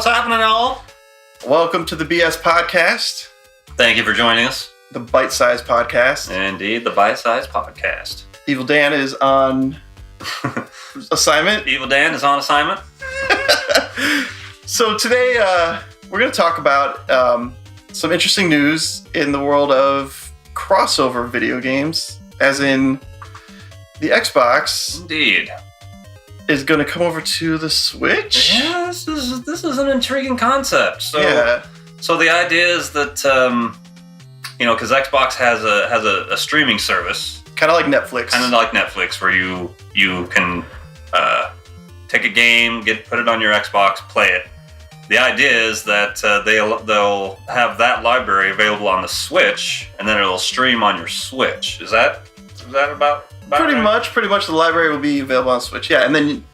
what's happening, y'all? Welcome to the BS Podcast, Thank you for joining us. the bite-sized podcast. Indeed, the Bite Size Podcast. Evil Dan is on assignment. Evil Dan is on assignment. So today we're going to talk about some interesting news in the world of crossover video games, as in the Xbox Indeed. is going to come over to the Switch. Yeah, this is an intriguing concept. So, Yeah. so the idea is that because Xbox has a streaming service, Kind of like Netflix. kind of like Netflix, where you can take a game, put it on your Xbox, play it. The idea is that they'll have that library available on the Switch, and then it'll stream on your Switch. Is that about Pretty right? much the library will be available on Switch. Yeah, and then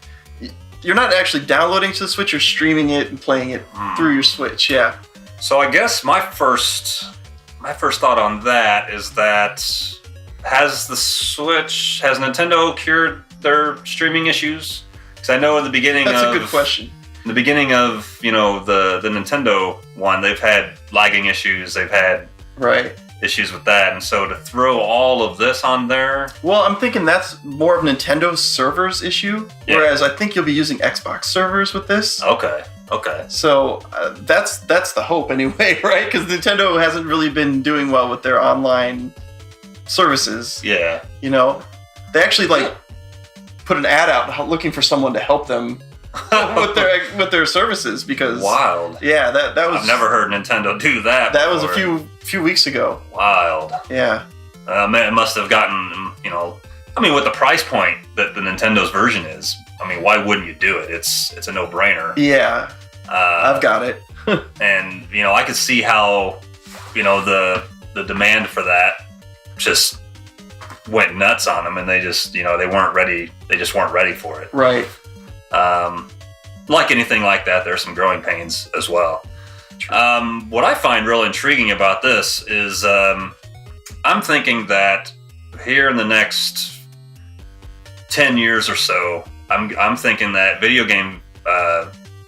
you're not actually downloading to the Switch, you're streaming it and playing it through your Switch. Yeah. So I guess my first thought on that is that has Nintendo cured their streaming issues? Because I know in the beginning That's a good question. In the beginning of the Nintendo one, they've had lagging issues, they've had Right. issues with that, and so to throw all of this on there, Well, I'm thinking that's more of Nintendo's servers issue, Yeah. whereas I think you'll be using Xbox servers with this. okay. So that's the hope anyway, right? Because Nintendo hasn't really been doing well with their online services. Yeah. You know, they actually put an ad out looking for someone to help them with their services because Wild. Yeah, that was I've never heard Nintendo do that. that was a before. few weeks ago. Wild. Yeah. Man, it must have gotten, with the price point that the Nintendo's version is, why wouldn't you do it? It's a no-brainer. Yeah, I've got it. And, I could see how, the demand for that just went nuts on them, and they just, they weren't ready. They just weren't ready for it. Right. Like anything like that, there's some growing pains as well. What I find real intriguing about this is I'm thinking that here in the next 10 years or so, I'm thinking that video game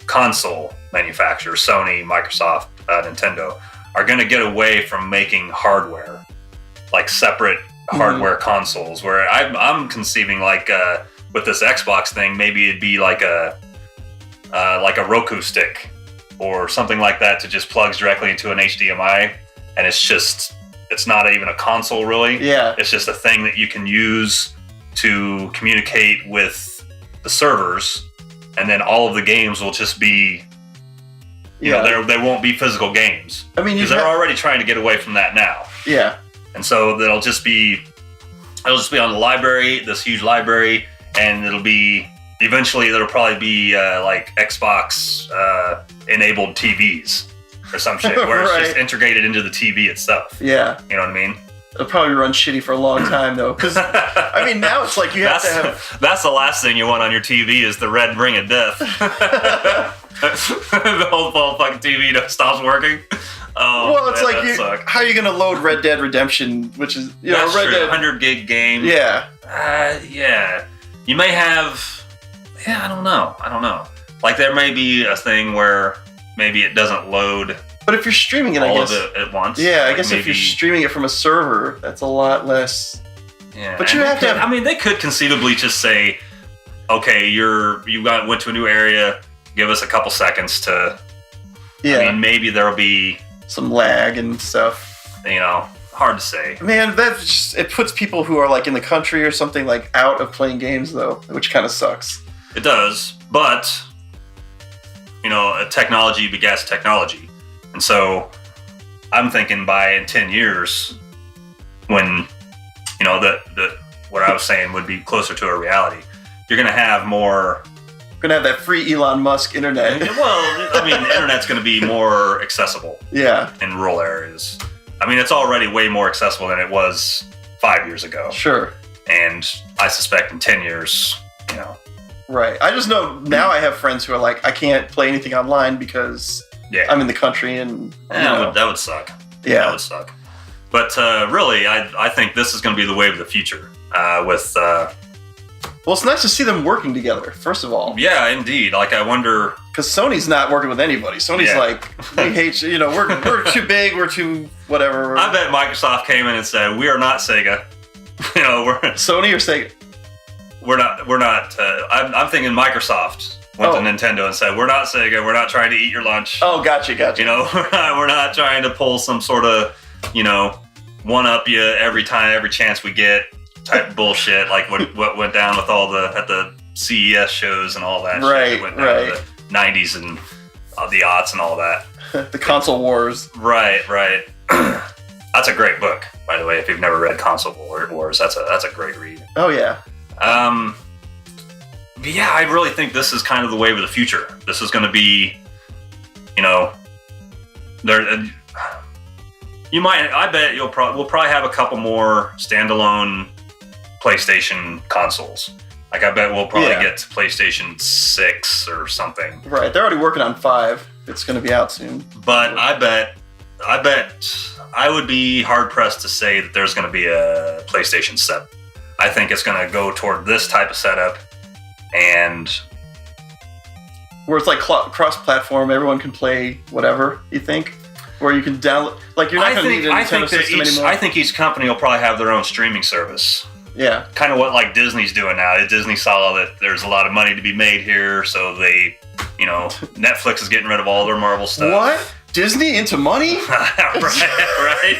console manufacturers, Sony, Microsoft, Nintendo, are going to get away from making hardware, like separate hardware consoles, where I'm conceiving with this Xbox thing, maybe it'd be like a Roku stick or something like that to just plugs directly into an HDMI, and it's not even a console really. Yeah. It's just a thing that you can use to communicate with the servers, and then all of the games will just be, they won't be physical games. Because they're already trying to get away from that now. Yeah. And so it'll just be on the library, this huge library, and eventually there'll probably be like Xbox enabled TVs or some shit where it's just integrated into the TV itself. Yeah. You know what I mean? It'll probably run shitty for a long time though, because now it's like you have to have. That's the last thing you want on your TV is the red ring of death. The whole fucking TV stops working. Oh, Well, it's man, like how are you gonna load Red Dead Redemption, which is That's Red true. Dead 100 gig game. Yeah. Yeah. You may have. Yeah, I don't know. Like there may be a thing where maybe it doesn't load But if you're streaming it, all I guess. of it at once. Yeah, I Like guess if you're streaming it from a server, that's a lot less. Yeah, But and you have to have. they could conceivably just say, okay, went to a new area. Give us a couple seconds to. Yeah. Maybe there'll be Some lag and stuff. hard to say. Man, it puts people who are like in the country or something like out of playing games though, which kind of sucks. It does, but technology begets technology, and so I'm thinking in 10 years, when what I was saying would be closer to a reality, you're gonna have more. We're gonna have that free Elon Musk internet. Well, the internet's gonna be more accessible Yeah. in rural areas. It's already way more accessible than it was 5 years ago, Sure. and I suspect in 10 years, Right. I just know now I have friends who are like, I can't play anything online because yeah, I'm in the country and that would suck. Yeah. That would suck. But really, I think this is going to be the wave of the future. Well, it's nice to see them working together, first of all. Yeah, indeed. Like, I wonder, because Sony's not working with anybody. Sony's Yeah. like, we hate you. You know, we're too big. We're too whatever. I bet Microsoft came in and said, "We are not Sega." You know, Sony or Sega. we're not. I'm thinking Microsoft went to Oh. Nintendo and said, "We're not Sega. We're not trying to eat your lunch. Oh, gotcha. You know, we're not trying to pull some sort of, you know, one up you every chance we get type of bullshit like what went down with all at the CES shows and all that Right, shit that went down right. in the 90s and the aughts and all that. The console wars. Right. That's a great book, by the way. If you've never read Console Wars, that's a great read. Oh yeah. But yeah, I really think this is kind of the wave of the future. This is going to be, you know, I bet we'll probably have a couple more standalone PlayStation consoles. Like I bet we'll probably Yeah. get to PlayStation 6 or something. Right. They're already working on 5. It's going to be out soon. But I bet I would be hard pressed to say that there's going to be a PlayStation 7. I think it's going to go toward this type of setup, and Where it's like cross-platform, everyone can play whatever. You think? Where you can download. Like you're not going to need a Nintendo system anymore. I think each company will probably have their own streaming service. Yeah. Kind of what like Disney's doing now. Disney saw that there's a lot of money to be made here, so they, you know, Netflix is getting rid of all their Marvel stuff. What? Disney into money? right.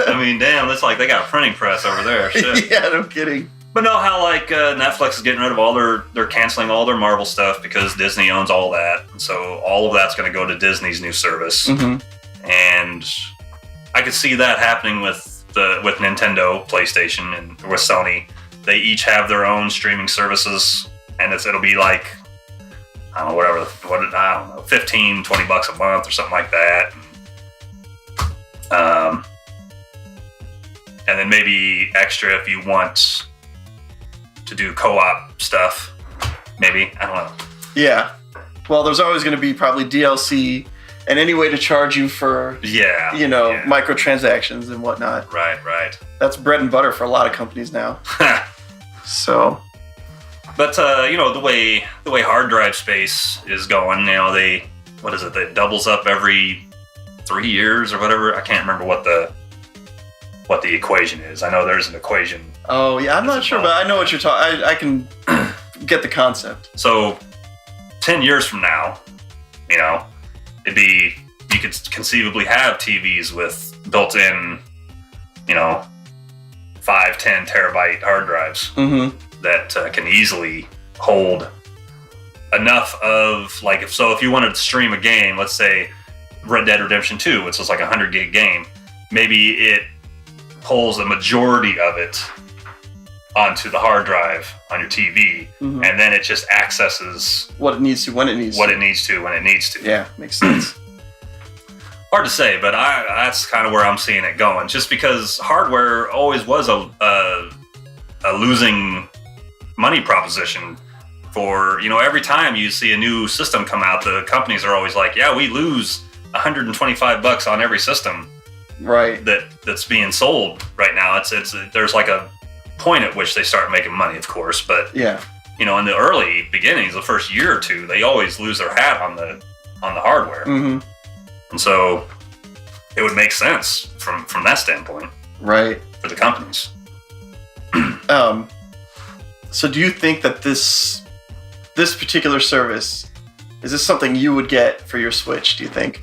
I mean, damn, it's like they got a printing press over there. Shit. Yeah, no kidding. But no, how like Netflix is getting rid of all they're canceling all their Marvel stuff because Disney owns all that, and so all of that's going to go to Disney's new service. Mm-hmm. And I could see that happening with Nintendo, PlayStation, and with Sony. They each have their own streaming services, and it'll be like I don't know, $15, $20 a month or something like that. And then maybe extra if you want to do co-op stuff. Maybe, I don't know. Yeah. Well, there's always going to be probably DLC and any way to charge you for, Yeah. microtransactions and whatnot. Right. That's bread and butter for a lot of companies now. So, But the way hard drive space is going, that doubles up every 3 years or whatever. I can't remember what the equation is. I know there's an equation. oh yeah, I'm not sure, but I know what you're talking. I can get the concept. So 10 years from now, you could conceivably have TVs with built-in, 5-10 terabyte hard drives. Mm-hmm. That can easily hold enough of if you wanted to stream a game, let's say Red Dead Redemption 2, which is like a 100 gig game, maybe it pulls a majority of it onto the hard drive on your TV, Mm-hmm. and then it just accesses What it needs to when it needs to. it needs to when it needs to. Yeah, makes sense. Hard to say, but that's kind of where I'm seeing it going. Just because hardware always was a losing money proposition for, every time you see a new system come out, the companies are always like, yeah, we lose $125 on every system Right. that's being sold right now. It's there's like a point at which they start making money, of course, but Yeah. in the early beginnings, the first year or two, they always lose their hat on the hardware. Mm-hmm. And so it would make sense from that standpoint Right. for the companies. So do you think that this particular service, is this something you would get for your Switch, do you think?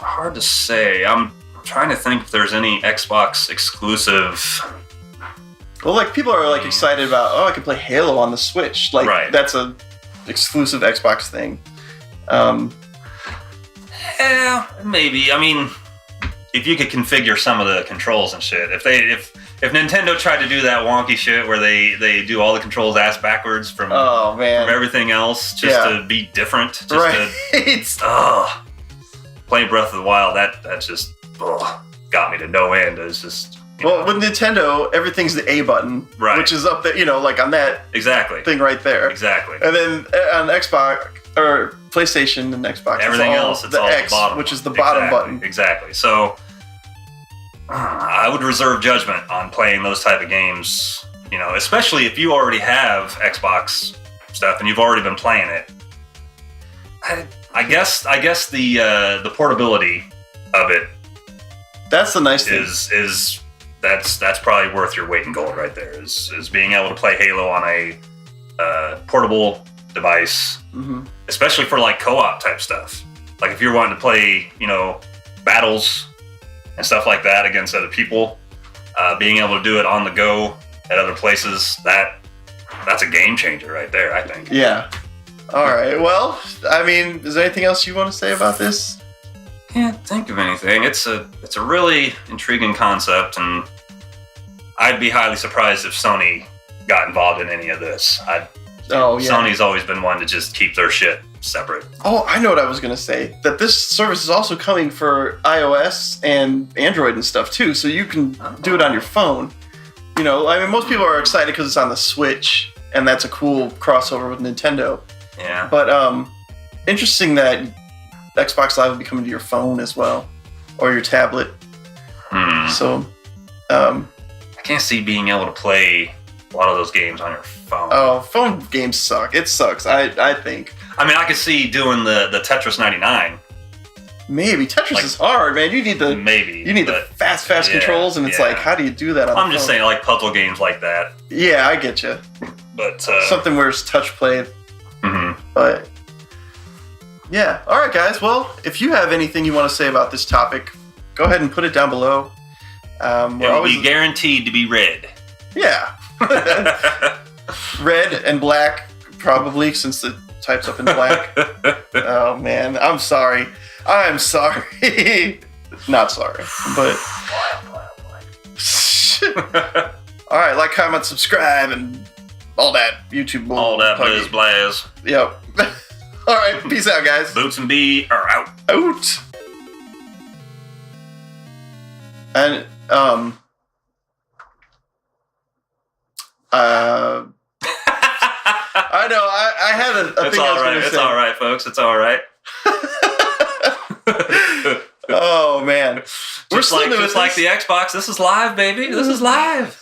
Hard to say. I'm trying to think if there's any Xbox exclusive. Well, like people are like excited about, I can play Halo on the Switch. Like Right. that's a exclusive Xbox thing. Yeah, maybe. I mean, if you could configure some of the controls and shit. If Nintendo tried to do that wonky shit where they do all the controls ass backwards from Oh man. everything else just Yeah. to be different, just Right. playing Breath of the Wild, that just got me to no end. It's just Well, with Nintendo, everything's the A button, Right. which is up there, like on that exactly. thing right there. Exactly. And then on Xbox or PlayStation and Xbox, Everything else, it's all X, the bottom, which is the one. bottom Exactly, button. Exactly. So I would reserve judgment on playing those type of games especially if you already have Xbox stuff and you've already been playing it. I guess the portability of it That's the nice thing. is that's probably worth your weight in gold right there. Is being able to play Halo on a portable device, especially for like co-op type stuff. Like if you're wanting to play, battles and stuff like that against other people, being able to do it on the go at other places, that's a game changer right there, I think. Yeah. All right. Well, I mean, is there anything else you want to say about this? Can't think of anything. It's a really intriguing concept, and I'd be highly surprised if Sony got involved in any of this. Sony's always been one to just keep their shit separate. Oh, I know what I was going to say. That this service is also coming for iOS and Android and stuff too, so you can do it on your phone. Most people are excited because it's on the Switch, and that's a cool crossover with Nintendo. Yeah. But interesting that Xbox Live will be coming to your phone as well, or your tablet. So, I can't see being able to play a lot of those games on your phone. Oh, phone games suck. It sucks. I think. I mean, I could see doing the Tetris 99. Maybe Tetris is hard, man. You need the fast controls, and it's like, how do you do that on the phone? I'm just saying, like puzzle games like that. Yeah, I get you. But something where it's touch play. But yeah, all right, guys. Well, if you have anything you want to say about this topic, go ahead and put it down below. It will be guaranteed to be read. Yeah, red and black probably, since it types up in black. Oh man, I'm sorry. Not sorry, but all right. Like, comment, subscribe, and all that YouTube bull. All that biz blaz. Yep. All right. Peace out, guys. Boots and B are out. Out. And I know. I had a it's thing all I was right. going to It's say. all right, folks. It's all right. Oh man. Just like the Xbox, this is live, baby. This is live.